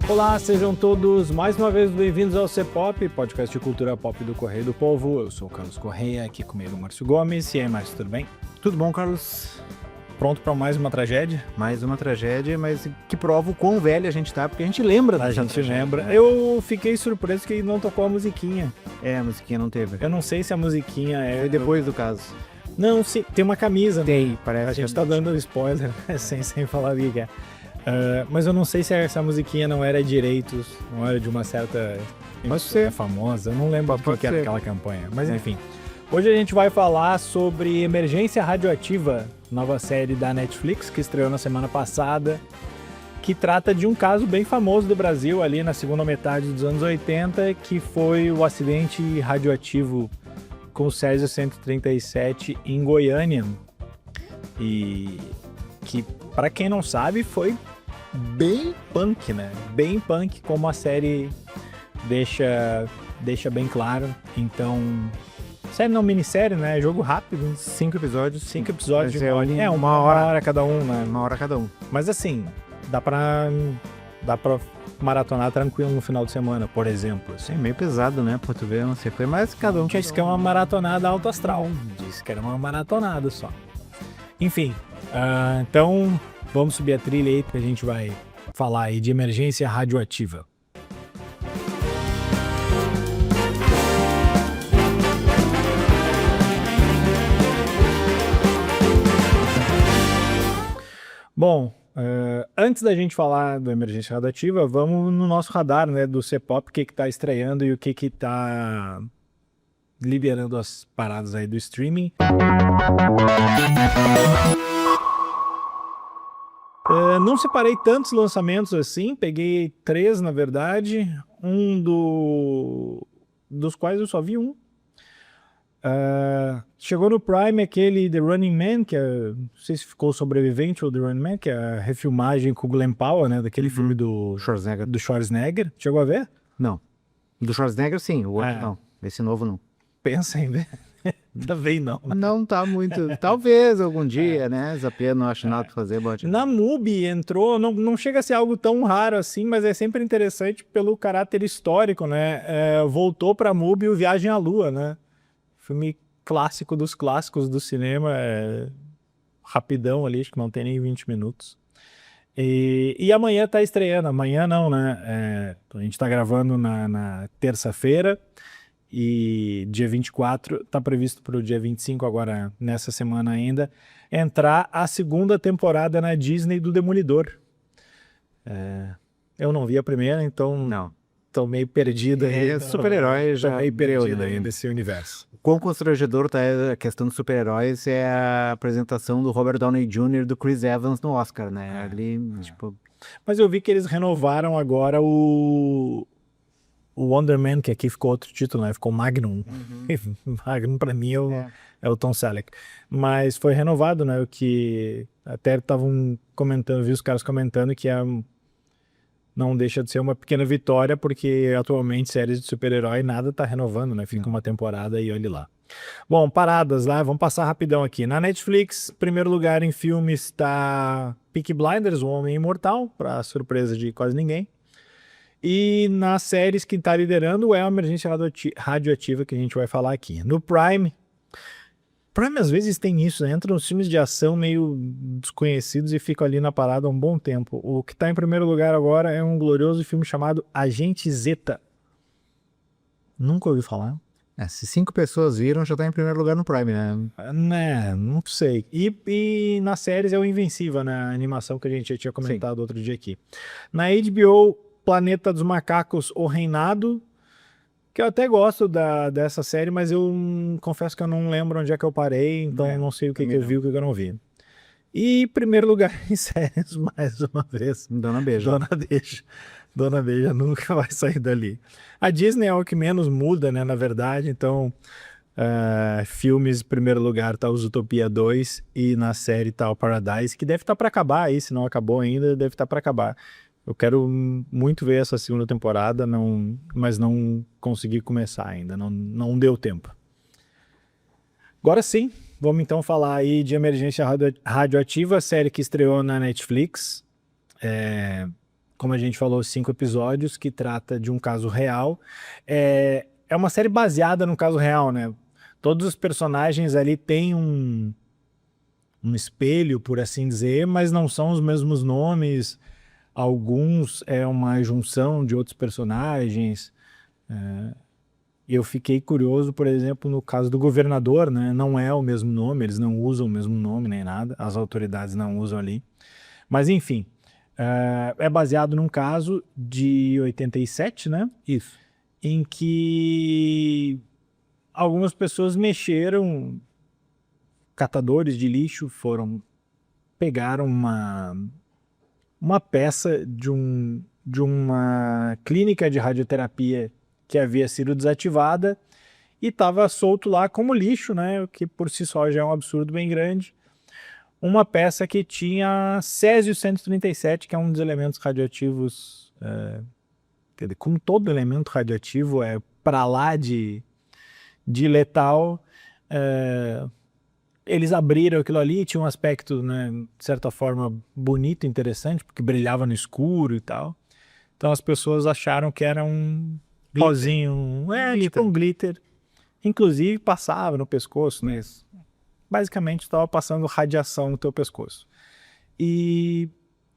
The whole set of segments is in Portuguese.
Olá, sejam todos mais uma vez bem-vindos ao C-Pop, podcast de cultura pop do Correio do Povo. Eu sou o Carlos Correia, aqui comigo o Márcio Gomes. E aí, Márcio, tudo bem? Tudo bom, Carlos? Pronto para mais uma tragédia? Mais uma tragédia, mas que prova o quão velho a gente tá, porque a gente lembra A gente lembra. Eu fiquei surpreso que não tocou a musiquinha. É, a musiquinha não teve. Eu não sei se a musiquinha é... Foi depois do caso. Não, sim, tem uma camisa. Tem, parece. A gente tá dando spoiler, sem falar o que é. Mas eu não sei se essa musiquinha não era direitos, não era de uma certa... Pode ser. Famosa, eu não lembro do que era ser. aquela campanha. Mas enfim, hoje a gente vai falar sobre Emergência Radioativa, nova série da Netflix, que estreou na semana passada, que trata de um caso bem famoso do Brasil, ali na segunda metade dos anos 80, que foi o acidente radioativo com o Césio 137 em Goiânia. E que, para quem não sabe, foi bem punk, né? Bem punk, como a série deixa bem claro. Então, série não, minissérie, né? Jogo rápido. 5 episódios. 5 episódios de uma hora cada um, né? Uma hora cada um. Mas assim, dá pra maratonar tranquilo no final de semana, por exemplo. Assim. É meio pesado, né? Pra tu ver, não sei. Foi mais cada um. Disse que é uma maratonada alto astral. Disse que era uma maratonada só. Enfim, então vamos subir a trilha aí, que a gente vai falar aí de emergência radioativa. Bom, antes da gente falar do emergência radioativa, vamos no nosso radar, né, do C-Pop, o que tá estreando e o que tá liberando as paradas aí do streaming. Não separei tantos lançamentos assim, peguei 3 na verdade, dos quais eu só vi um. Chegou no Prime aquele The Running Man, que não sei se ficou sobrevivente ou The Running Man, que é a refilmagem com o Glenn Powell, né, daquele filme do Schwarzenegger. Chegou a ver? Não. Do Schwarzenegger, sim. O outro não. Esse novo não. Pensa em ver. Também não. Não tá muito. Talvez algum dia, né? Zapier não acho nada pra fazer. Na MUBI entrou, não chega a ser algo tão raro assim, mas é sempre interessante pelo caráter histórico, né? Voltou pra MUBI o Viagem à Lua, né? Filme clássico dos clássicos do cinema, rapidão ali, acho que não tem nem 20 minutos. E amanhã tá estreando, amanhã não, né? A gente tá gravando na terça-feira. E dia 24, está previsto para o dia 25, agora nessa semana ainda, entrar a segunda temporada na Disney do Demolidor. Eu não vi a primeira, então não. Tô meio perdido ainda. Super-herói já meio perdido ainda nesse universo. Quão constrangedor tá a questão dos super-heróis é a apresentação do Robert Downey Jr. e do Chris Evans no Oscar, né? Ali, tipo... Mas eu vi que eles renovaram agora o Wonder Man, que aqui ficou outro título, né? Ficou Magnum. Magnum pra mim é o Tom Selleck. Mas foi renovado, né? O que até estavam comentando, vi os caras comentando que não deixa de ser uma pequena vitória, porque atualmente séries de super-herói nada tá renovando, né? Fica uma temporada e olhe lá. Bom, paradas lá, vamos passar rapidão aqui. Na Netflix, primeiro lugar em filmes está Peaky Blinders, O Homem Imortal, para surpresa de quase ninguém. E nas séries que está liderando é a Emergência Radioativa, que a gente vai falar aqui. No Prime às vezes tem isso, né? Entram nos filmes de ação meio desconhecidos e ficam ali na parada há um bom tempo. O que está em primeiro lugar agora é um glorioso filme chamado Agente Zeta. Nunca ouvi falar. Se 5 pessoas viram, já tá em primeiro lugar no Prime, né? Não sei. E nas séries é o Invencível, né? A animação que a gente já tinha comentado outro dia aqui. Na HBO, Planeta dos Macacos, O Reinado, que eu até gosto dessa série, mas eu confesso que eu não lembro onde é que eu parei, então eu não sei o que eu vi e o que eu não vi. E primeiro lugar em séries, mais uma vez. Dona Beija. Dona Beija nunca vai sair dali. A Disney é o que menos muda, né, na verdade, então filmes, em primeiro lugar tá o Zootopia 2 e na série tá o Paradise, que deve estar para acabar aí, se não acabou ainda, deve estar para acabar. Eu quero muito ver essa segunda temporada, mas não consegui começar ainda, não deu tempo. Agora sim, vamos então falar aí de Emergência Radioativa, série que estreou na Netflix. como a gente falou, 5 episódios, que trata de um caso real. É uma série baseada no caso real, né? Todos os personagens ali têm um espelho, por assim dizer, mas não são os mesmos nomes. Alguns é uma junção de outros personagens. Eu fiquei curioso, por exemplo, no caso do governador, né? Não é o mesmo nome, eles não usam o mesmo nome nem nada, as autoridades não usam ali. Mas enfim, é baseado num caso de 87, né? Isso. Em que algumas pessoas mexeram, catadores de lixo pegaram uma peça de uma clínica de radioterapia que havia sido desativada e estava solto lá como lixo, né? O que por si só já é um absurdo bem grande. Uma peça que tinha césio-137, que é um dos elementos radioativos, como todo elemento radioativo é para lá de letal. Eles abriram aquilo ali, tinha um aspecto, né, de certa forma, bonito, interessante, porque brilhava no escuro e tal. Então as pessoas acharam que era um pozinho, tipo um glitter. Inclusive passava no pescoço, né? Basicamente estava passando radiação no teu pescoço. E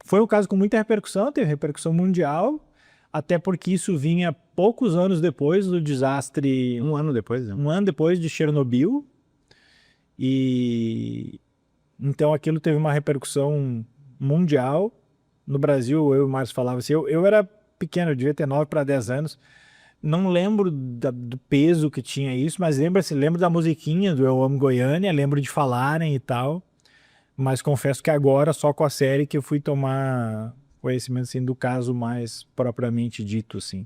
foi um caso com muita repercussão, teve repercussão mundial, até porque isso vinha poucos anos depois do desastre... Um ano depois, né? Um ano depois de Chernobyl. E então aquilo teve uma repercussão mundial. No Brasil, eu e o Márcio falava assim, eu era pequeno, eu devia ter 9 para 10 anos. Não lembro do peso que tinha isso, mas lembro da musiquinha do Eu Amo Goiânia, lembro de falarem e tal. Mas confesso que agora, só com a série, que eu fui tomar conhecimento assim, do caso mais propriamente dito, assim.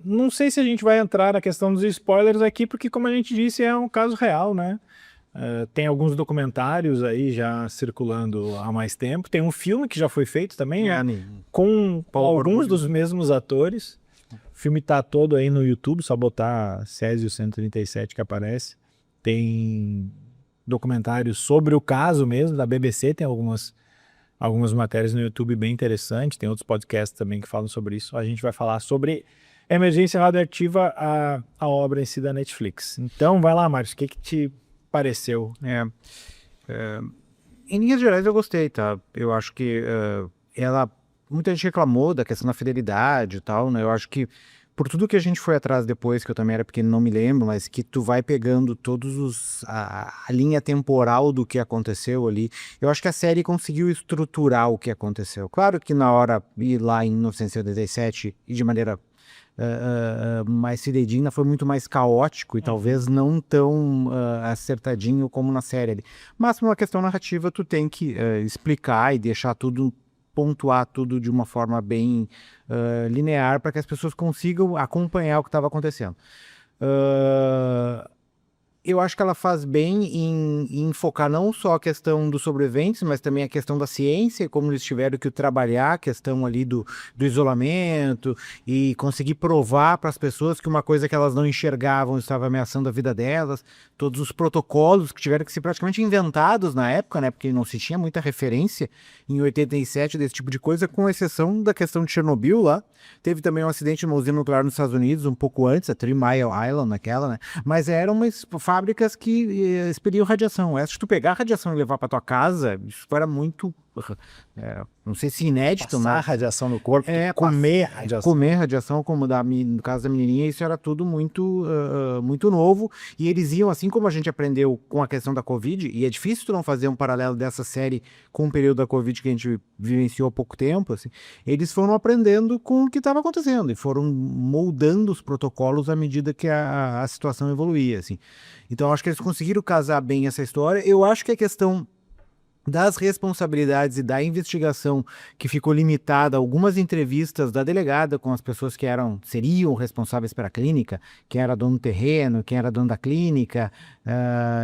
Não sei se a gente vai entrar na questão dos spoilers aqui, porque como a gente disse, é um caso real, né? Tem alguns documentários aí já circulando há mais tempo. Tem um filme que já foi feito também, com alguns dos mesmos atores. O filme tá todo aí no YouTube, só botar Césio 137 que aparece. Tem documentários sobre o caso mesmo, da BBC, tem algumas matérias no YouTube bem interessantes, tem outros podcasts também que falam sobre isso. A gente vai falar sobre Emergência Radioativa, a obra em si da Netflix. Então, vai lá, Márcio, o que te pareceu? Em linhas gerais eu gostei, tá? Eu acho que muita gente reclamou da questão da fidelidade e tal, né? Eu acho que por tudo que a gente foi atrás depois, que eu também era pequeno, não me lembro, mas que tu vai pegando a linha temporal do que aconteceu ali, eu acho que a série conseguiu estruturar o que aconteceu. Claro que na hora, ir lá em 1987, e de maneira mais fidedigna, foi muito mais caótico e talvez não tão acertadinho como na série ali. Mas por uma questão narrativa, tu tem que explicar e deixar tudo, pontuar tudo de uma forma bem linear para que as pessoas consigam acompanhar o que estava acontecendo. Eu acho que ela faz bem em focar não só a questão dos sobreviventes, mas também a questão da ciência, como eles tiveram que trabalhar a questão ali do isolamento e conseguir provar para as pessoas que uma coisa que elas não enxergavam estava ameaçando a vida delas, todos os protocolos que tiveram que ser praticamente inventados na época, né, porque não se tinha muita referência em 87 desse tipo de coisa, com exceção da questão de Chernobyl lá. Teve também um acidente de uma usina nuclear nos Estados Unidos, um pouco antes, a 3 Mile Island, naquela, né, mas eram umas fábricas que expeliam radiação. Se tu pegar a radiação e levar para tua casa, isso era muito, não sei se inédito, Passar radiação no corpo, comer radiação. Comer radiação, como no caso da menininha, isso era tudo muito, muito novo, e eles iam, assim como a gente aprendeu com a questão da Covid, e é difícil tu não fazer um paralelo dessa série com o período da Covid que a gente vivenciou há pouco tempo, assim, eles foram aprendendo com o que estava acontecendo, e foram moldando os protocolos à medida que a situação evoluía, assim. Então, acho que eles conseguiram casar bem essa história. Eu acho que a questão das responsabilidades e da investigação que ficou limitada a algumas entrevistas da delegada com as pessoas que seriam responsáveis pela clínica, quem era dono do terreno, quem era dono da clínica,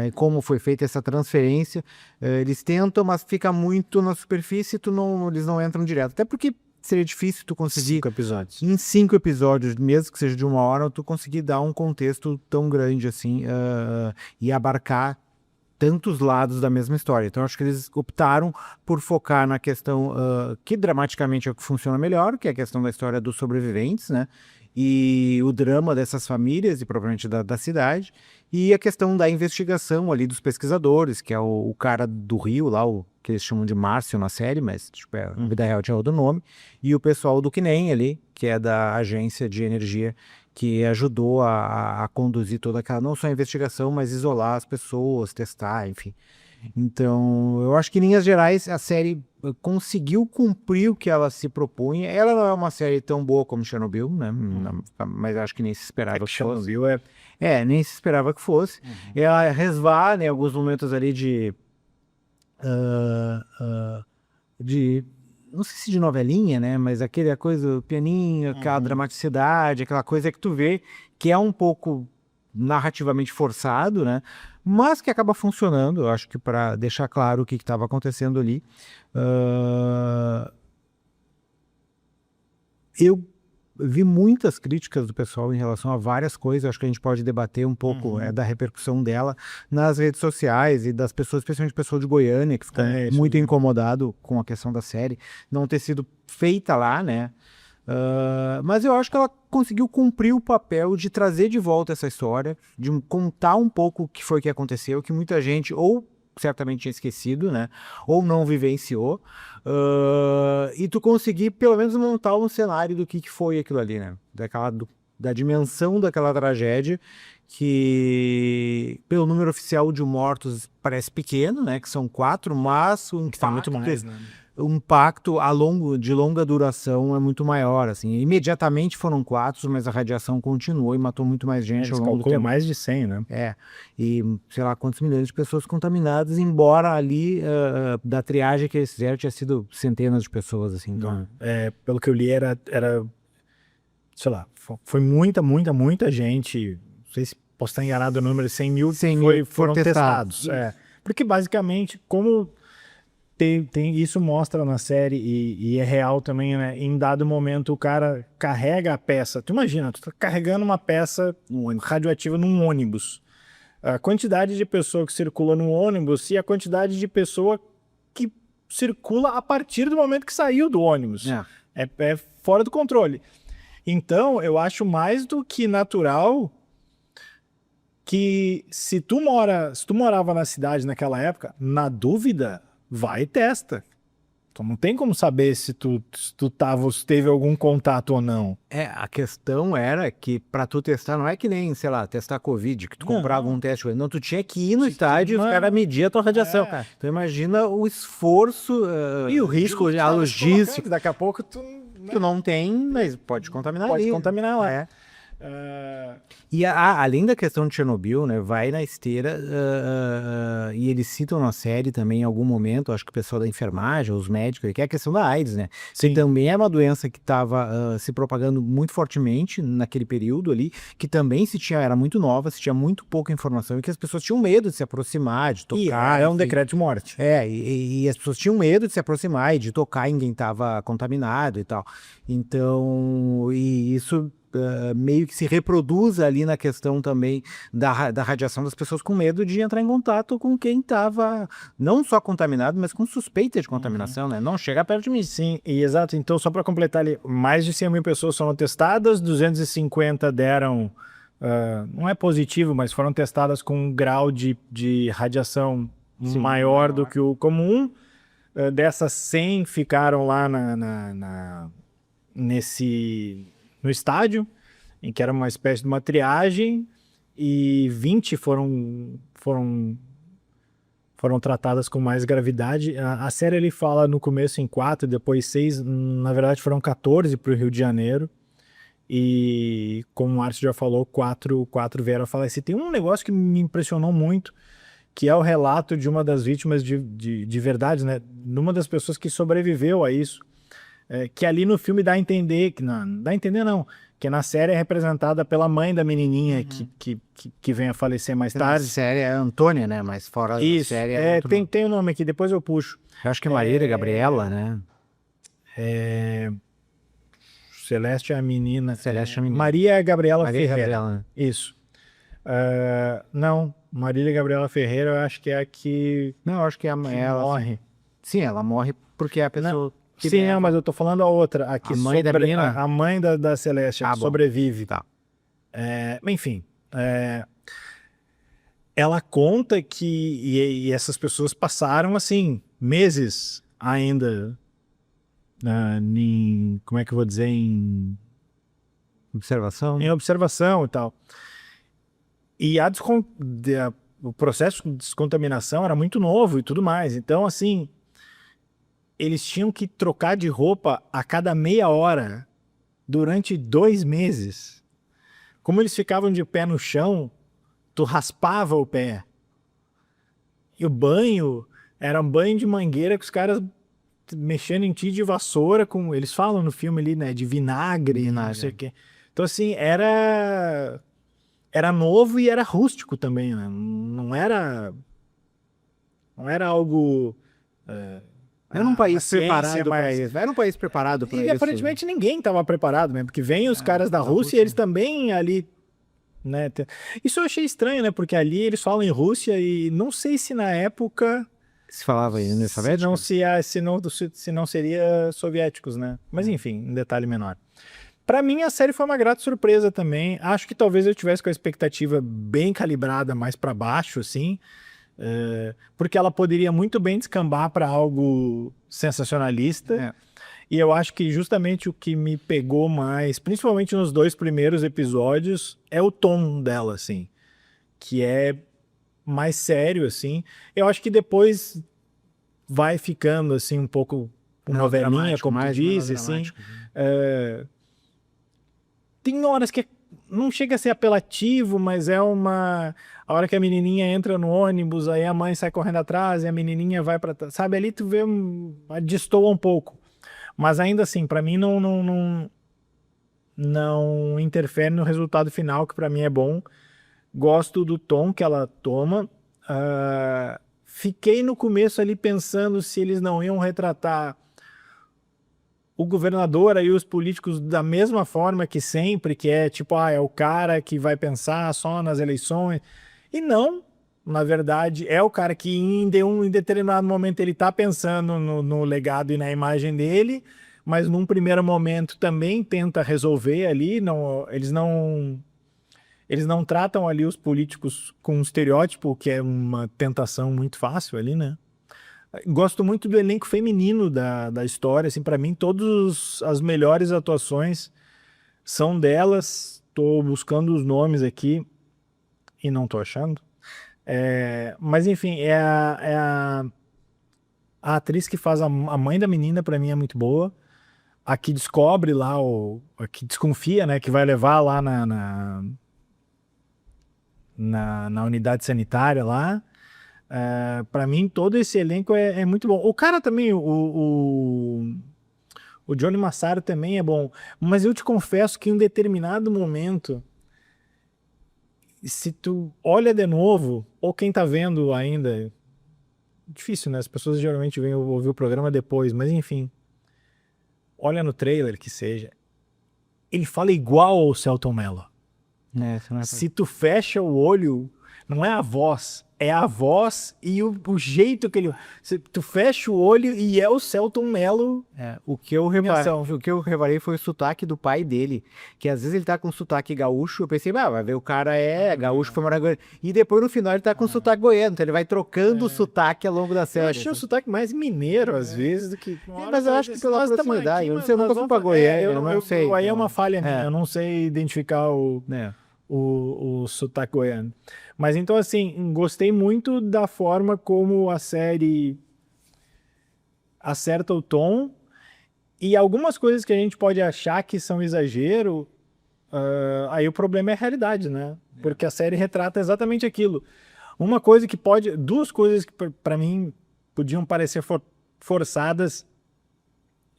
e como foi feita essa transferência, eles tentam, mas fica muito na superfície, eles não entram direto, até porque seria difícil tu conseguir 5 episódios. Em 5 episódios, mesmo que seja de 1 hora, tu conseguir dar um contexto tão grande assim, e abarcar tantos lados da mesma história. Então, acho que eles optaram por focar na questão que dramaticamente é o que funciona melhor, que é a questão da história dos sobreviventes, né? E o drama dessas famílias e provavelmente da cidade, e a questão da investigação ali dos pesquisadores, que é o cara do Rio lá, o que eles chamam de Márcio na série, mas tipo, na vida real tinha outro nome, e o pessoal do CNEM ali, que é da agência de energia, que ajudou a conduzir toda aquela, não só a investigação, mas isolar as pessoas, testar, enfim. Então, eu acho que em linhas gerais a série conseguiu cumprir o que ela se propunha. Ela não é uma série tão boa como Chernobyl, né? Mas acho que nem se esperava que fosse. Chernobyl nem se esperava que fosse. Ela resvala em alguns momentos ali de não sei se de novelinha, né? Mas aquela coisa, o pianinho, aquela dramaticidade, aquela coisa que tu vê que é um pouco narrativamente forçado, né? Mas que acaba funcionando, eu acho que para deixar claro o que estava acontecendo ali. Eu vi muitas críticas do pessoal em relação a várias coisas, acho que a gente pode debater um pouco da repercussão dela nas redes sociais e das pessoas, especialmente o pessoal de Goiânia, que ficou muito incomodado com a questão da série não ter sido feita lá, né? Mas eu acho que ela conseguiu cumprir o papel de trazer de volta essa história, de contar um pouco o que foi que aconteceu, que muita gente ou certamente tinha esquecido, né? Ou não vivenciou. E tu conseguir pelo menos montar um cenário do que foi aquilo ali, né? Da dimensão daquela tragédia, que pelo número oficial de mortos parece pequeno, né? Que são 4, mas o impacto, muito mais, né? O impacto de longa duração é muito maior, assim. Imediatamente foram 4, mas a radiação continuou e matou muito mais gente ao longo do tempo. Mais de 100, né? E sei lá quantos milhões de pessoas contaminadas, embora ali da triagem que eles fizeram tinha sido centenas de pessoas, assim. Então... pelo que eu li era, sei lá, foi muita gente, não sei se posso estar enganado o número, 100 mil foram testados. Porque basicamente, como isso mostra na série e é real também, né? Em dado momento o cara carrega a peça. Tu imagina, tu tá carregando uma peça radioativa num ônibus. A quantidade de pessoa que circula no ônibus e a quantidade de pessoa que circula a partir do momento que saiu do ônibus. É fora do controle. Então, eu acho mais do que natural que se tu morava na cidade naquela época, na dúvida, vai e testa. Então não tem como saber se tu teve algum contato ou não. A questão era que para tu testar, não é que nem, sei lá, testar Covid, que tu comprava um teste. Não, tu tinha que ir no estádio e os caras mediam a tua radiação. Então imagina o esforço e o risco, a logística. Daqui a pouco tu não tem, mas pode contaminar ali. Pode contaminar lá. E além da questão de Chernobyl, né, vai na esteira, e eles citam na série também em algum momento, acho que o pessoal da enfermagem, os médicos, que é a questão da AIDS, né? Sim. Que também é uma doença que estava se propagando muito fortemente naquele período ali, que também era muito nova, se tinha muito pouca informação e que as pessoas tinham medo de se aproximar, de tocar. É um decreto de morte. E as pessoas tinham medo de se aproximar e de tocar em quem estava contaminado e tal. Então, e isso... meio que se reproduz ali na questão também da radiação das pessoas com medo de entrar em contato com quem estava não só contaminado, mas com suspeita de contaminação, né? Não chega perto de mim. Sim, exato. Então, só para completar ali, mais de 100 mil pessoas foram testadas, 250 deram, não é positivo, mas foram testadas com um grau de radiação maior do que o comum. Dessas 100 ficaram lá no estádio, em que era uma espécie de uma triagem, e 20 foram tratadas com mais gravidade. A série ele fala no começo em 4, depois 6, na verdade foram 14 para o Rio de Janeiro, e como o Márcio já falou, 4 vieram a falecer. Tem um negócio que me impressionou muito, que é o relato de uma das vítimas de verdade, né? Numa das pessoas que sobreviveu a isso. Que ali no filme dá a entender, que na série é representada pela mãe da menininha que vem a falecer mais tarde. Na série é a Antônia, né? Mas fora da série tem o nome aqui, depois eu puxo. Eu acho que é Maria Gabriela, né? Celeste é a menina. Celeste é a menina. Maria Gabriela Maria Ferreira. Gabriela, né? Isso. Não, Marília Gabriela Ferreira, eu acho que é a que Não, eu acho que ela morre. Sim, ela morre porque é a pessoa que Sim, leva. mas eu tô falando a outra, a que A mãe da menina? a mãe da Celeste, a que bom. sobrevive. Tá. Enfim, ela conta que e essas pessoas passaram assim meses ainda como é que eu vou dizer, Observação. em observação e tal. E o processo de descontaminação era muito novo e tudo mais. Então, assim, eles tinham que trocar de roupa a cada meia hora durante 2 meses. Como eles ficavam de pé no chão, tu raspava o pé. E o banho era um banho de mangueira que os caras mexendo em ti de vassoura, eles falam no filme ali, né, de vinagre, não sei o quê. Então, assim, era novo e era rústico também, né? Não era algo... Era um país preparado para mas... isso. Era um país preparado para E isso. aparentemente ninguém estava preparado mesmo, porque vem os caras da Rússia e eles também ali, né? Isso eu achei estranho, né? Porque ali eles falam em Rússia e não sei se na época Se falava aí União Soviética? se não seria soviéticos, né? Mas enfim, um detalhe menor. Pra mim a série foi uma grata surpresa também. Acho que talvez eu tivesse com a expectativa bem calibrada mais pra baixo, assim. Porque ela poderia muito bem descambar para algo sensacionalista. E eu acho que justamente o que me pegou mais, principalmente nos 2 primeiros episódios, é o tom dela, assim. Que é mais sério, assim. Eu acho que depois vai ficando, assim, um pouco novelinha, como tu disse, assim. Tem horas que não chega a ser apelativo, mas é uma... A hora que a menininha entra no ônibus, aí a mãe sai correndo atrás e a menininha vai pra... Sabe, ali tu vê, destoa um pouco. Mas ainda assim, pra mim não interfere no resultado final, que pra mim é bom. Gosto do tom que ela toma. Fiquei no começo ali pensando se eles não iam retratar o governador e os políticos da mesma forma que sempre, que é tipo, é o cara que vai pensar só nas eleições. E não, na verdade, é o cara que em determinado momento ele tá pensando no legado e na imagem dele, mas num primeiro momento também tenta resolver ali, eles não tratam ali os políticos com um estereótipo, que é uma tentação muito fácil ali, né? Gosto muito do elenco feminino da história, assim, para mim todas as melhores atuações são delas. Tô buscando os nomes aqui e não tô achando. Mas enfim, a atriz que faz a mãe da menina, para mim é muito boa. A que descobre lá, a que desconfia, né, que vai levar lá na unidade sanitária lá. Para mim, todo esse elenco é muito bom. O cara também, o Johnny Massaro também é bom. Mas eu te confesso que em um determinado momento, se tu olha de novo, ou quem tá vendo ainda, difícil, né? As pessoas geralmente vêm ouvir o programa depois, mas enfim, olha no trailer que seja, ele fala igual ao Selton Mello. Se tu fecha o olho, não é a voz, é a voz e o jeito que ele... Tu fecha o olho e é o Selton Mello. O que eu reparei foi o sotaque do pai dele, que às vezes ele tá com sotaque gaúcho, eu pensei, vai ver, o cara é gaúcho, foi morar e depois no final ele tá com sotaque goiano, então ele vai trocando o sotaque ao longo da série. Eu achei o sotaque mais mineiro às vezes do que... mas eu acho que pela proximidade, eu não sei, eu nunca fui pra Goiânia, eu não sei. Aí é uma falha minha, eu não sei identificar o sotaque goiano. Mas então, assim, gostei muito da forma como a série acerta o tom, e algumas coisas que a gente pode achar que são exagero, aí o problema é a realidade, né? Porque a série retrata exatamente aquilo. Duas coisas que para mim podiam parecer forçadas,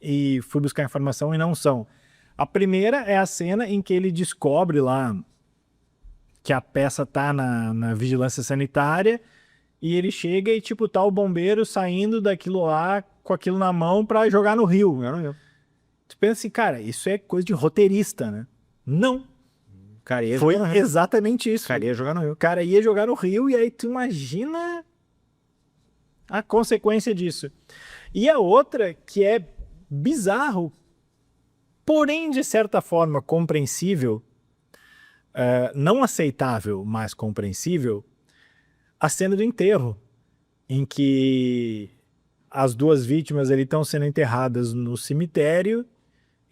e fui buscar informação e não são. A primeira é a cena em que ele descobre lá que a peça tá na vigilância sanitária, e ele chega e, tipo, tá o bombeiro saindo daquilo lá, com aquilo na mão pra jogar no rio. Tu pensa assim, cara, isso é coisa de roteirista, né? Não. Cara, ia Foi jogar no Rio. exatamente isso. O cara ia jogar no Rio. O cara ia jogar no Rio e aí tu imagina a consequência disso. E a outra que é bizarro, porém de certa forma compreensível, não aceitável, mas compreensível, a cena do enterro, em que as duas vítimas ali estão sendo enterradas no cemitério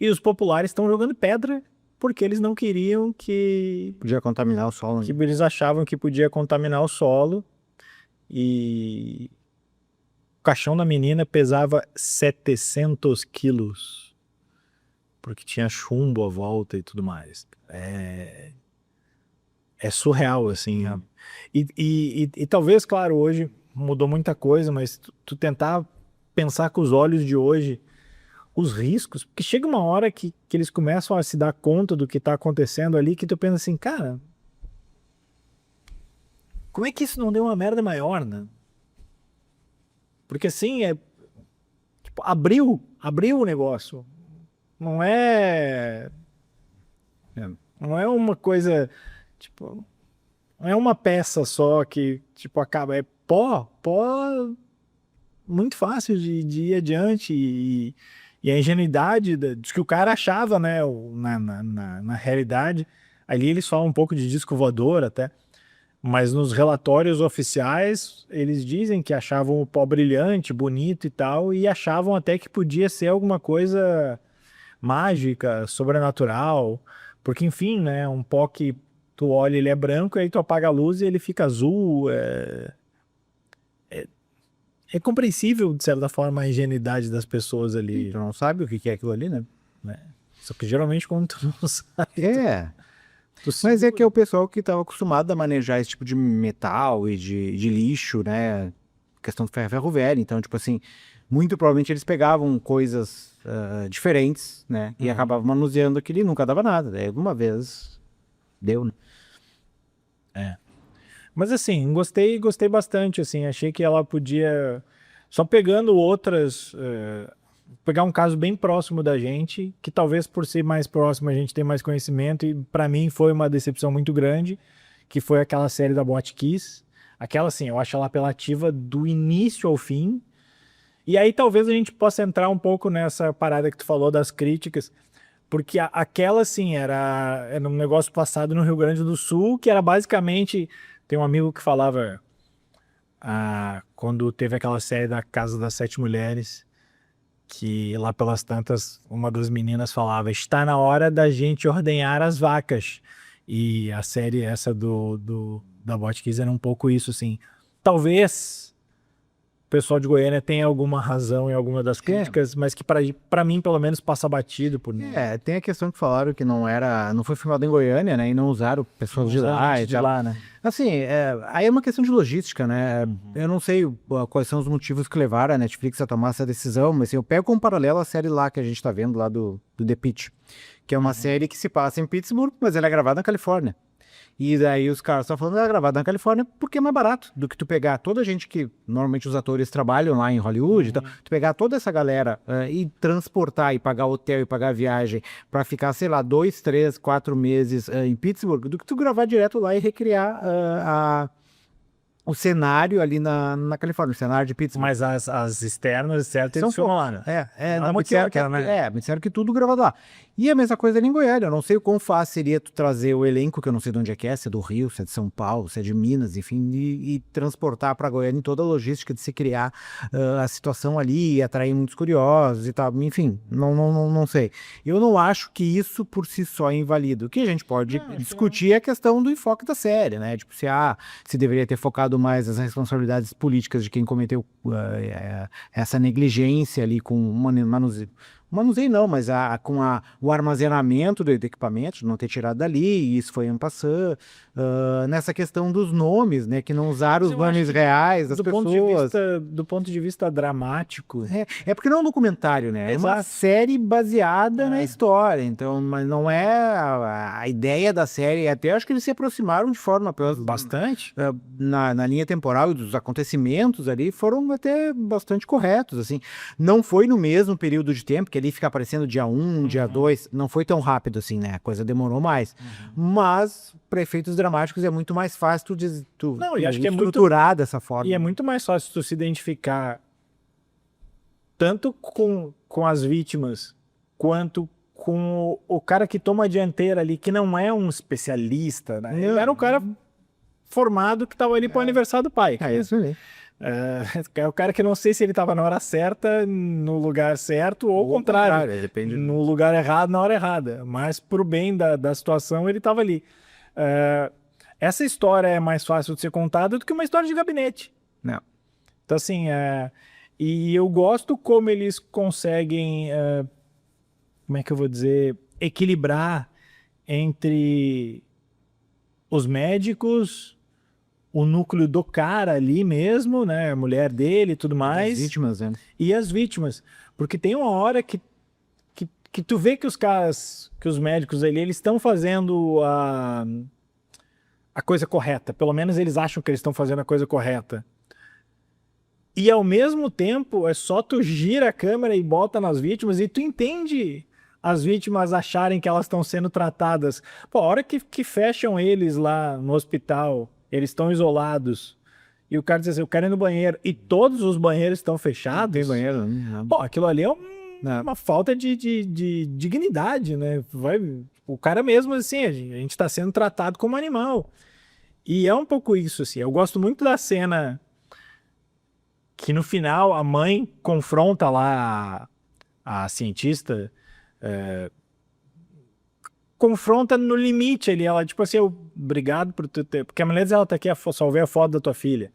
e os populares estão jogando pedra porque eles não queriam que Podia contaminar o solo. que eles achavam que podia contaminar o solo. E o caixão da menina pesava 700 quilos, porque tinha chumbo à volta e tudo mais. É surreal, assim. E talvez, claro, hoje mudou muita coisa, mas tu tentar pensar com os olhos de hoje os riscos, porque chega uma hora que eles começam a se dar conta do que está acontecendo ali, que tu pensa assim, cara, como é que isso não deu uma merda maior, né? Porque assim, tipo, abriu o negócio. Não é uma coisa, tipo, não é uma peça só que, tipo, acaba, é pó muito fácil de ir adiante e a ingenuidade que o cara achava, né, na realidade, ali eles falam um pouco de disco voador até, mas nos relatórios oficiais eles dizem que achavam o pó brilhante, bonito e tal, e achavam até que podia ser alguma coisa mágica, sobrenatural, porque enfim, né, um pó que tu olha ele é branco, aí tu apaga a luz e ele fica azul, é compreensível, de certa forma, a ingenuidade das pessoas ali. Tu não sabe o que é aquilo ali, né? Só que geralmente quando tu não sabe... Mas é que é o pessoal que estava acostumado a manejar esse tipo de metal e de lixo, né? Questão do ferro velho. Então, tipo assim, muito provavelmente eles pegavam coisas diferentes, né? E acabavam manuseando aquilo e nunca dava nada. Daí uma vez deu, né? Mas assim, gostei bastante, assim, achei que ela podia, só pegando outras, pegar um caso bem próximo da gente, que talvez por ser mais próximo a gente tem mais conhecimento, e para mim foi uma decepção muito grande, que foi aquela série da Botkiss. Aquela, assim, eu acho ela apelativa do início ao fim, e aí talvez a gente possa entrar um pouco nessa parada que tu falou das críticas, porque aquela, assim, era um negócio passado no Rio Grande do Sul, que era basicamente... Tem um amigo que falava, quando teve aquela série da Casa das Sete Mulheres, que lá pelas tantas, uma das meninas falava, está na hora da gente ordenhar as vacas. E a série essa da Botkiss era um pouco isso, assim. Talvez o pessoal de Goiânia tenha alguma razão em alguma das críticas, mas que para mim, pelo menos, passa batido por mim. Tem a questão que falaram que não foi filmado em Goiânia, né? E não usaram pessoas de lá e tal. Né? Assim, aí é uma questão de logística, né? Eu não sei quais são os motivos que levaram a Netflix a tomar essa decisão, mas assim, eu pego como paralelo a série lá que a gente tá vendo, lá do The Pitt, que é uma série que se passa em Pittsburgh, mas ela é gravada na Califórnia. E daí os caras estão falando que é gravado na Califórnia porque é mais barato do que tu pegar toda a gente que, normalmente os atores trabalham lá em Hollywood, então, tu pegar toda essa galera e transportar e pagar hotel e pagar viagem pra ficar, sei lá, 2, 3, 4 meses em Pittsburgh, do que tu gravar direto lá e recriar o cenário ali na Califórnia, o cenário de Pittsburgh. Mas as externas, certo, eles filmam lá, né? Me disseram que tudo gravado lá. E a mesma coisa ali em Goiânia. Eu não sei o quão fácil seria tu trazer o elenco, que eu não sei de onde é, se é do Rio, se é de São Paulo, se é de Minas, enfim, e transportar para Goiânia em toda a logística de se criar a situação ali e atrair muitos curiosos e tal. Enfim, não sei. Eu não acho que isso por si só é invalida. O que a gente pode discutir é a questão do enfoque da série, né? Tipo, se deveria ter focado mais as responsabilidades políticas de quem cometeu essa negligência ali com manuseio não, mas com o armazenamento do equipamento, não ter tirado dali, e isso foi en passant. Nessa questão dos nomes, né, que não usaram os nomes reais das pessoas. Do ponto de vista dramático. É porque não é um documentário, né? É uma série baseada na história, então, mas não é a ideia da série. Até acho que eles se aproximaram de forma bastante na linha temporal e dos acontecimentos ali foram até bastante corretos, assim. Não foi no mesmo período de tempo, que ali ficar aparecendo dia 1, dia 2, não foi tão rápido assim, né? A coisa demorou mais. Mas para efeitos dramáticos é muito mais fácil tu Não, e acho que estruturar dessa forma. E é muito mais fácil tu se identificar tanto com as vítimas, quanto com o cara que toma a dianteira ali, que não é um especialista, né? Ele era um cara formado que estava ali pro aniversário do pai. É isso aí. É o cara que não sei se ele estava na hora certa, no lugar certo, ou ao contrário, depende no lugar errado, na hora errada. Mas pro bem da situação, ele estava ali. Essa história é mais fácil de ser contada do que uma história de gabinete. Não. Então, assim, e eu gosto como eles conseguem, como é que eu vou dizer, equilibrar entre os médicos, o núcleo do cara ali mesmo, né, a mulher dele e tudo mais. As vítimas, né? E as vítimas. Porque tem uma hora que tu vê que os caras, que os médicos ali, eles estão fazendo a coisa correta. Pelo menos eles acham que eles estão fazendo a coisa correta. E ao mesmo tempo, é só tu gira a câmera e bota nas vítimas e tu entende as vítimas acharem que elas estão sendo tratadas. Pô, a hora que fecham eles lá no hospital, eles estão isolados, e o cara diz assim, eu quero ir no banheiro, e todos os banheiros estão fechados. Tem banheiro, né? Pô, aquilo ali é uma falta de dignidade, né? O cara mesmo, assim, a gente está sendo tratado como animal. E é um pouco isso, assim. Eu gosto muito da cena que no final a mãe confronta lá a cientista, confronta no limite ali, ela tipo assim, obrigado por tu ter... Porque a mulher diz, ela tá aqui, só ver a foto da tua filha.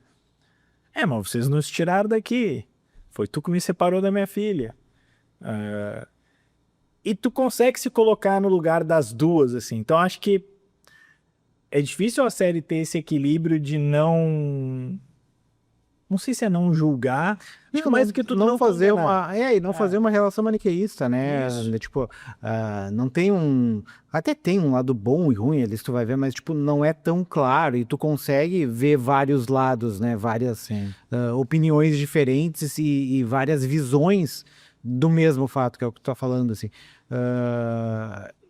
Mas vocês nos tiraram daqui. Foi tu que me separou da minha filha. E tu consegue se colocar no lugar das duas, assim. Então acho que é difícil a série ter esse equilíbrio de não sei se é não julgar, acho que mais do que tudo não fazer condenar. fazer uma relação maniqueísta, né? Tipo, não tem até tem um lado bom e ruim, ali tu vai ver, mas tipo, não é tão claro e tu consegue ver vários lados, né? Várias opiniões diferentes e várias visões do mesmo fato, que é o que tu tá falando, assim.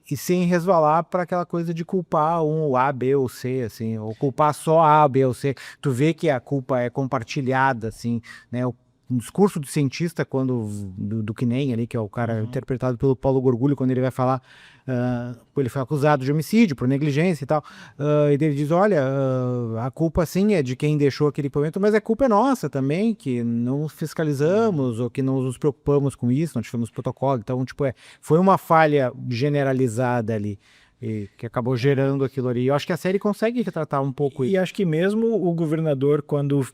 E sem resvalar para aquela coisa de culpar o A, B ou C, assim, ou culpar só A, B ou C. Tu vê que a culpa é compartilhada, assim, né? O discurso do cientista, do Kinen ali, que é o cara interpretado pelo Paulo Gorgulho, quando ele vai falar, ele foi acusado de homicídio, por negligência e tal, e ele diz, olha, a culpa sim é de quem deixou aquele equipamento, mas a culpa é nossa também, que não fiscalizamos, ou que não nos preocupamos com isso, não tivemos protocolo, então, tipo, foi uma falha generalizada ali, e que acabou gerando aquilo ali. Eu acho que a série consegue retratar um pouco isso. E acho que mesmo o governador, quando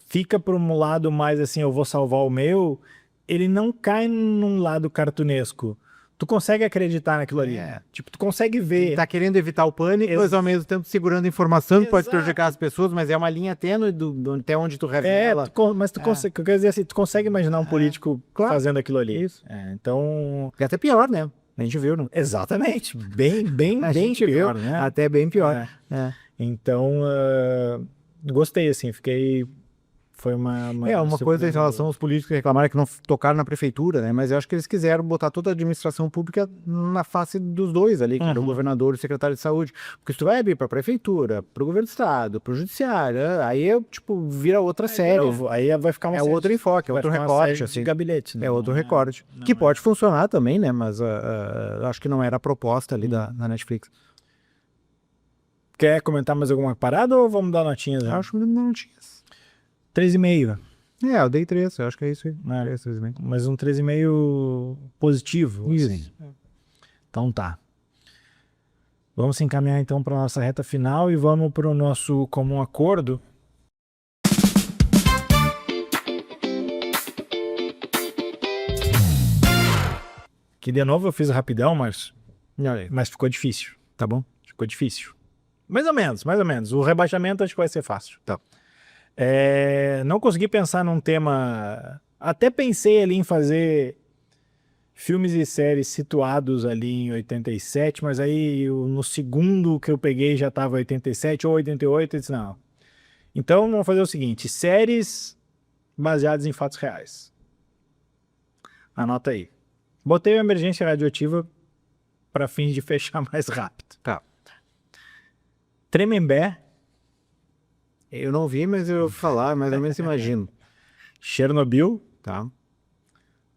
fica por um lado mais assim, eu vou salvar o meu, ele não cai num lado cartunesco. Tu consegue acreditar naquilo ali. Tipo, tu consegue ver. Tá querendo evitar o pânico, mas ao mesmo tempo segurando informação que pode prejudicar as pessoas, mas é uma linha tênue até onde tu revela. Mas tu consegue, quer dizer assim, tu consegue imaginar um político fazendo aquilo ali. Isso. Então... E até pior, né? A gente viu, né? Exatamente. Bem pior, né? Até bem pior. Então, gostei, assim, fiquei... Foi uma coisa em relação aos políticos que reclamaram que não tocaram na prefeitura, né? Mas eu acho que eles quiseram botar toda a administração pública na face dos dois ali, que era o governador e o secretário de saúde. Porque se tu vai abrir para a prefeitura, para o governo do estado, para o judiciário, aí tipo, vira outra série. Aí vai ficar outro enfoque, outro recorte. Assim. De gabinete, né? É outro recorte. Que pode funcionar também, né? Mas acho que não era a proposta ali da Netflix. Quer comentar mais alguma parada ou vamos dar notinhas? Né? Acho que não notinhas. 3,5. Eu dei 3, eu acho que é isso aí. Mas um 3,5 positivo. Isso. Assim. Então tá. Vamos se encaminhar então para a nossa reta final e vamos para o nosso comum acordo. Que de novo eu fiz rapidão, mas ficou difícil. Tá bom? Ficou difícil. Mais ou menos. O rebaixamento acho que vai ser fácil. Tá. Não consegui pensar num tema... Até pensei ali em fazer filmes e séries situados ali em 87, mas aí no segundo que eu peguei já estava 87 ou 88, eu disse não. Então vamos fazer o seguinte, séries baseadas em fatos reais. Anota aí. Botei a emergência radioativa para fins de fechar mais rápido. Tá. Tremembé, Eu não vi, mas eu vou falar, mais ou menos imagino. Chernobyl, Tá.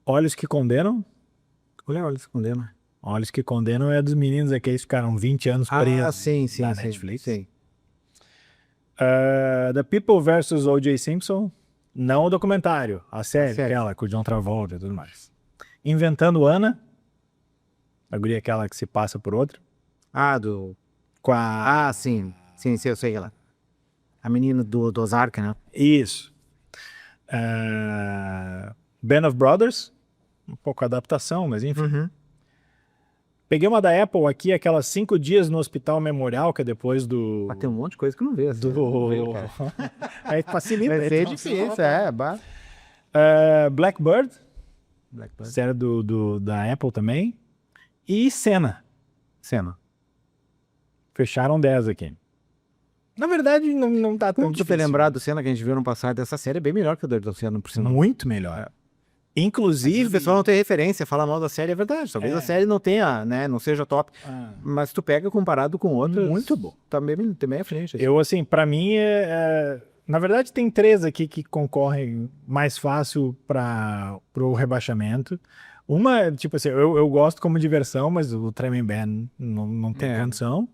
Olhos que Condenam. Olha, escondendo. Olhos que Condenam é dos meninos aqueles que ficaram 20 anos presos sim, na sim, Netflix. sim. The People vs. O.J. Simpson. Não o documentário, a série, série. aquela com o John Travolta e tudo mais. Inventando Ana. A guria aquela que se passa por outra. Com a... sim, eu sei ela. A menina do Ozark, né? Isso. Band of Brothers. Um pouco adaptação, mas enfim. Peguei uma da Apple aqui, aquelas 5 dias no Hospital Memorial, que é depois do... Mas tem um monte de coisa que eu não vejo. Aí facilita. Vai ser difícil, Blackbird, série da Apple também. E Cena. Fecharam 10 aqui. Na verdade, não tá tão Como tu difícil. ter lembrado do Cena que a gente viu no passado dessa série, é bem melhor que o do Cena, por sinal. Muito melhor. Inclusive... O pessoal não tem referência, fala mal da série, é verdade. Talvez a série não tenha, né, não seja top. Mas tu pega comparado com outras... Muito bom. Tá bem à frente. Assim. Eu, assim, pra mim, na verdade, tem 3 aqui que concorrem mais fácil pro rebaixamento. Uma, tipo assim, eu gosto como diversão, mas o Tremembé não tem condição.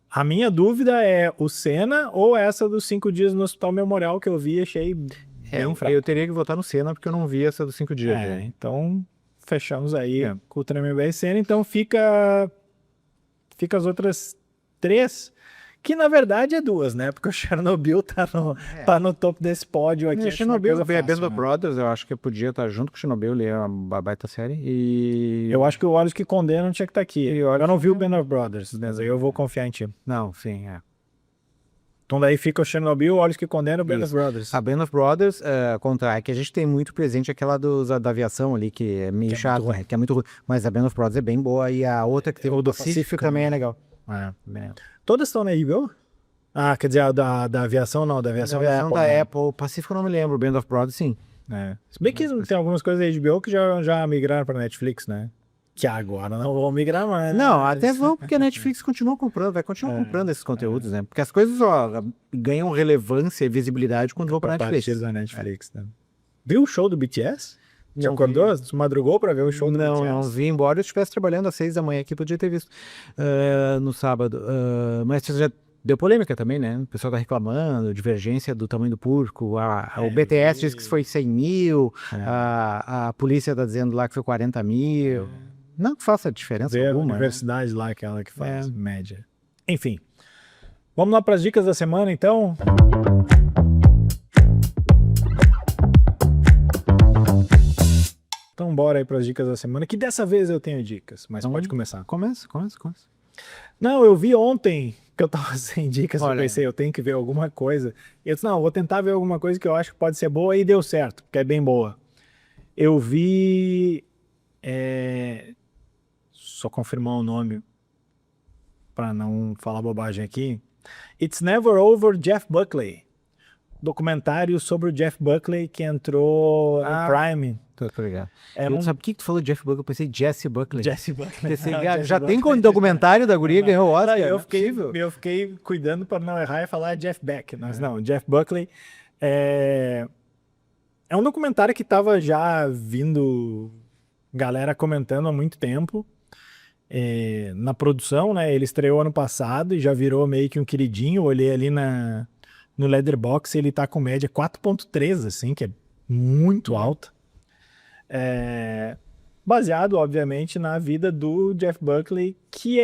A minha dúvida é o Cena ou essa dos 5 dias no Hospital Memorial que eu vi e achei bem fraco. Eu teria que votar no Cena porque eu não vi essa dos 5 dias. Então, fechamos aí com o Tremembé e Cena. Então, fica as outras 3, que na verdade é 2, né? Porque o Chernobyl tá no topo desse pódio aqui. Chernobyl, a Band of Brothers, eu acho que podia estar junto com o Chernobyl, ele é uma baita série. E... eu acho que o Olhos que Condenam tinha que estar aqui. Eu não vi o Band of Brothers, mas aí eu vou confiar em ti. Não, sim, Então daí fica o Chernobyl, Olhos que Condenam, o Band of Brothers. A Band of Brothers, é que a gente tem muito presente aquela da aviação ali, que é meio chato, que é muito ruim. Mas a Band of Brothers é bem boa e a outra que teve o do Pacífico também é legal. Todas estão na HBO? Quer dizer, a da aviação não, da aviação da Apple. O Pacífico eu não me lembro, o Band of Brothers sim. Se bem que tem algumas coisas da HBO que já migraram para Netflix, né? Que agora não vão migrar mais. Não, até vão, porque a Netflix continua comprando, vai continuar comprando esses conteúdos, né? Porque as coisas ganham relevância e visibilidade quando vão para Netflix. A partir da Netflix, né? Viu o show do BTS? Você acordou? Você madrugou para ver o show do BTS? Não vi, embora eu estivesse trabalhando às 6 da manhã aqui, podia ter visto no sábado. Mas já deu polêmica também, né? O pessoal tá reclamando, divergência do tamanho do público. O BTS diz que foi 100 mil, a polícia tá dizendo lá que foi 40 mil. Não que faça diferença alguma. A universidade lá, aquela que faz média. Enfim. Vamos lá para as dicas da semana, então. Então bora aí para as dicas da semana, que dessa vez eu tenho dicas, mas pode começar. Começa. Não, eu vi ontem que eu tava sem dicas, eu pensei, eu tenho que ver alguma coisa. E eu disse, não, vou tentar ver alguma coisa que eu acho que pode ser boa, e deu certo, porque é bem boa. Eu vi... só confirmar o nome para não falar bobagem aqui. It's Never Over, Jeff Buckley. Documentário sobre o Jeff Buckley que entrou no Prime. Tô ligado. Sabe o que tu falou de Jeff Buckley? Eu pensei Jesse Buckley. Jesse Buckley. Já tem documentário da guria, ganhou o Oscar. Eu fiquei cuidando para não errar e falar Jeff Beck. Mas não, Jeff Buckley é um documentário que tava já vindo galera comentando há muito tempo. Na produção, né? Ele estreou ano passado e já virou meio que um queridinho. Eu olhei ali no Letterboxd, ele tá com média 4.3, assim, que é muito alta. Baseado, obviamente, na vida do Jeff Buckley, que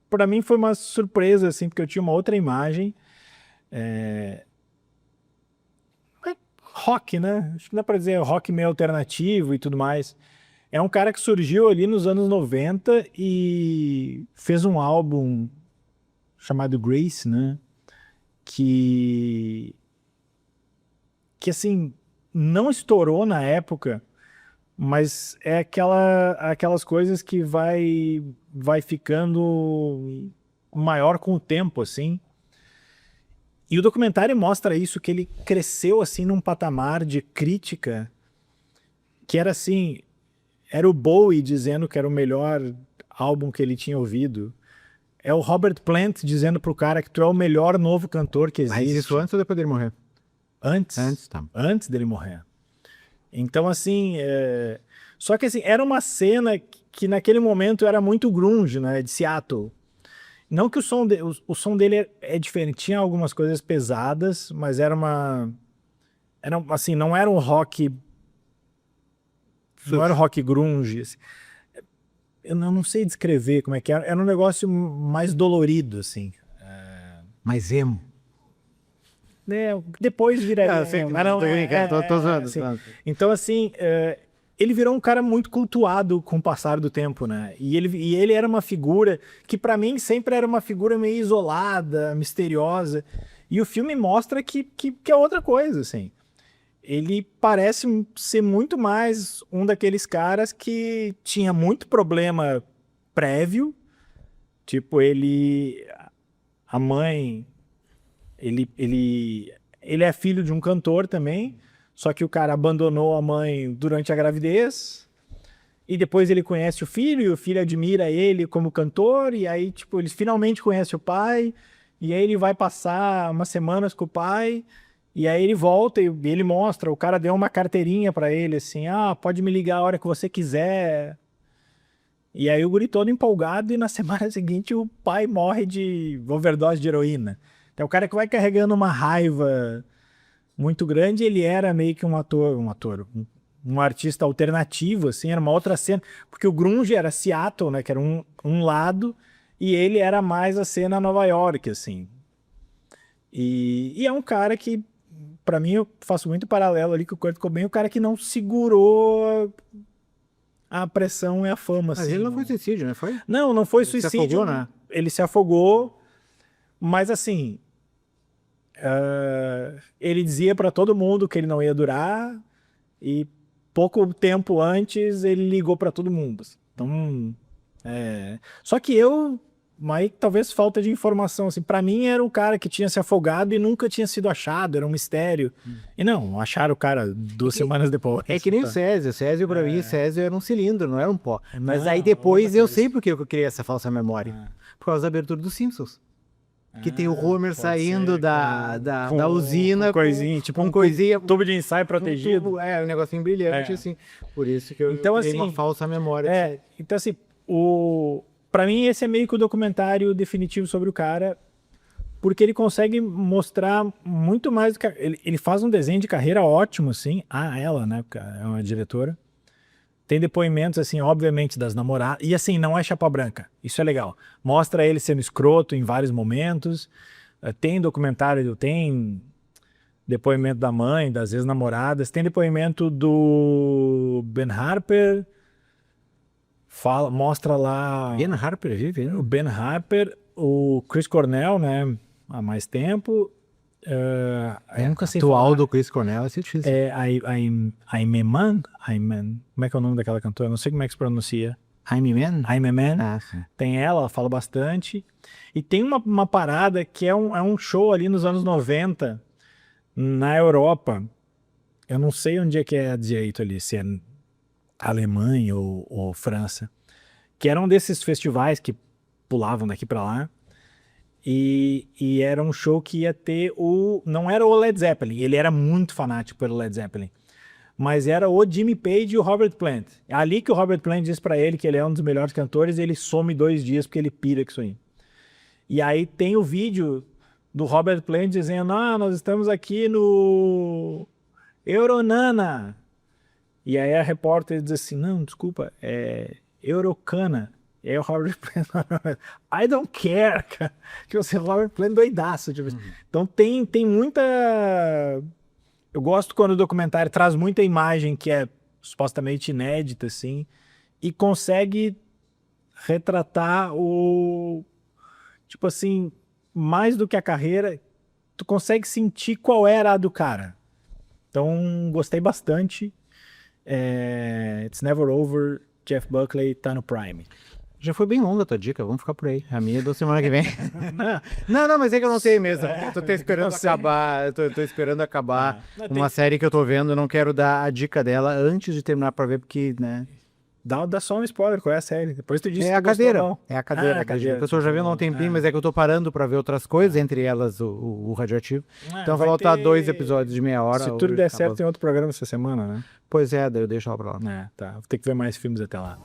para mim foi uma surpresa, assim, porque eu tinha uma outra imagem. Rock, né? Acho que dá pra dizer rock meio alternativo e tudo mais. É um cara que surgiu ali nos anos 90 e fez um álbum chamado Grace, né? Que assim, não estourou na época, mas é aquelas coisas que vai ficando maior com o tempo, assim. E o documentário mostra isso, que ele cresceu assim num patamar de crítica que era assim, era o Bowie dizendo que era o melhor álbum que ele tinha ouvido. É o Robert Plant dizendo pro cara que tu é o melhor novo cantor que existe. Mas isso antes ou depois dele morrer? Antes. Antes, tá. Antes dele morrer. Então, assim... Só que, assim, era uma cena que naquele momento era muito grunge, né? De Seattle. Não que o som dele é diferente. Tinha algumas coisas pesadas, mas era assim, não era um rock... Não era um rock grunge. Assim. Eu não sei descrever como é que era. Era um negócio mais dolorido, assim. Mais emo. Depois vira... Tô zoando. Assim. Então, assim... ele virou um cara muito cultuado com o passar do tempo, né? E ele era uma figura que, pra mim, sempre era uma figura meio isolada, misteriosa. E o filme mostra que é outra coisa, assim. Ele parece ser muito mais um daqueles caras que tinha muito problema prévio. Tipo, a mãe... Ele é filho de um cantor também, só que o cara abandonou a mãe durante a gravidez, e depois ele conhece o filho, e o filho admira ele como cantor, e aí, tipo, eles finalmente conhecem o pai, e aí ele vai passar umas semanas com o pai, e aí ele volta e ele mostra, o cara deu uma carteirinha pra ele, assim, pode me ligar a hora que você quiser. E aí o guri todo empolgado, e na semana seguinte o pai morre de overdose de heroína. Então o cara que vai carregando uma raiva muito grande, ele era meio que um artista alternativo, assim, era uma outra cena, porque o grunge era Seattle, né, que era um lado, e ele era mais a cena Nova York, assim. E é um cara que, pra mim, eu faço muito paralelo ali com o Kurt Cobain, o cara que não segurou a pressão e a fama, Mas assim. ele não foi suicídio, né? Foi? Não foi Ele suicídio. se afogou, né? Ele se afogou, mas assim... ele dizia pra todo mundo que ele não ia durar, e pouco tempo antes ele ligou pra todo mundo. Então, só que mas talvez falta de informação, assim, para mim era um cara que tinha se afogado e nunca tinha sido achado, era um mistério. E não, acharam o cara 2 semanas depois. É que nem o Césio pra mim, Césio era um cilindro, não era um pó. Mas Não, aí depois eu outra sei porque eu criei essa falsa memória. Por causa da abertura dos Simpsons. Que tem o Homer saindo da usina com coisinha, tipo um coisinha, tubo de ensaio protegido. Um negocinho brilhante, assim. Por isso que eu Então, criei assim, uma falsa memória. Então assim, pra mim esse é meio que o documentário definitivo sobre o cara, porque ele consegue mostrar muito mais do que... Ele faz um desenho de carreira ótimo, assim. Ela, né, é uma diretora. Tem depoimentos, assim, obviamente, das namoradas. E, assim, não é chapa branca. Isso é legal. Mostra ele sendo escroto em vários momentos. Tem documentário, tem depoimento da mãe, das ex-namoradas. Tem depoimento do Ben Harper. Mostra lá... Ben Harper vive, né? O Ben Harper, o Chris Cornell, né? Há mais tempo. Eu nunca sei atual falar. do Chris Cornell, é difícil. Aimeman? Como é que é o nome daquela cantora? Não sei como é que se pronuncia. Aimeman? Aimeman. Sim. Tem ela fala bastante. E tem uma parada que é um show ali nos anos 90, na Europa. Eu não sei onde é que é direito ali, se é Alemanha ou França. Que era um desses festivais que pulavam daqui pra lá. E era um show que ia ter não era o Led Zeppelin, ele era muito fanático pelo Led Zeppelin, mas era o Jimmy Page e o Robert Plant. É ali que o Robert Plant diz pra ele que ele é um dos melhores cantores, e ele some 2 dias porque ele pira com isso aí. E aí tem o vídeo do Robert Plant dizendo: nós estamos aqui no Euronana. E aí a repórter diz assim: não, desculpa, é Eurocana. E aí o Robert Plant, I don't care, cara. Tipo assim, o Robert Plant doidaço. Tipo, então tem muita... Eu gosto quando o documentário traz muita imagem que é supostamente inédita, assim, e consegue retratar tipo assim, mais do que a carreira, tu consegue sentir qual era a do cara. Então, gostei bastante. It's Never Over, Jeff Buckley, tá no Prime. Já foi bem longa a tua dica, vamos ficar por aí. A minha é da semana que vem. não, mas é que eu não sei mesmo. Eu tô esperando acabar. Tô esperando acabar uma série que eu tô vendo. Eu não quero dar a dica dela antes de terminar pra ver, porque, né? Dá só um spoiler, qual é a série? Depois tu disse É que a tu gostou, cadeira. não. É a cadeira. Ah, a cadeira. A pessoa já viu há um tempinho, mas é que eu tô parando pra ver outras coisas, entre elas o Radioativo. Então vai faltar 2 episódios de meia hora. Se tudo hoje der acaba. certo, tem outro programa essa semana, né? Pois é, daí eu deixo ela pra lá. Tá. Vou ter que ver mais filmes até lá.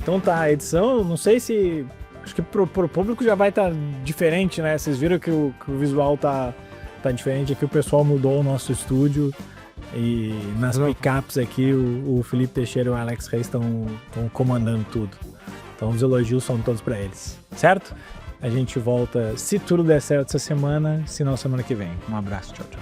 Então tá, a edição, não sei se... Acho que pro público já vai estar diferente, né? Vocês viram que o visual tá diferente aqui, o pessoal mudou o nosso estúdio. E nas picapes aqui, o Felipe Teixeira e o Alex Reis estão comandando tudo. Então os elogios são todos pra eles, certo? A gente volta, se tudo der certo essa semana, se não semana que vem. Um abraço, tchau, tchau.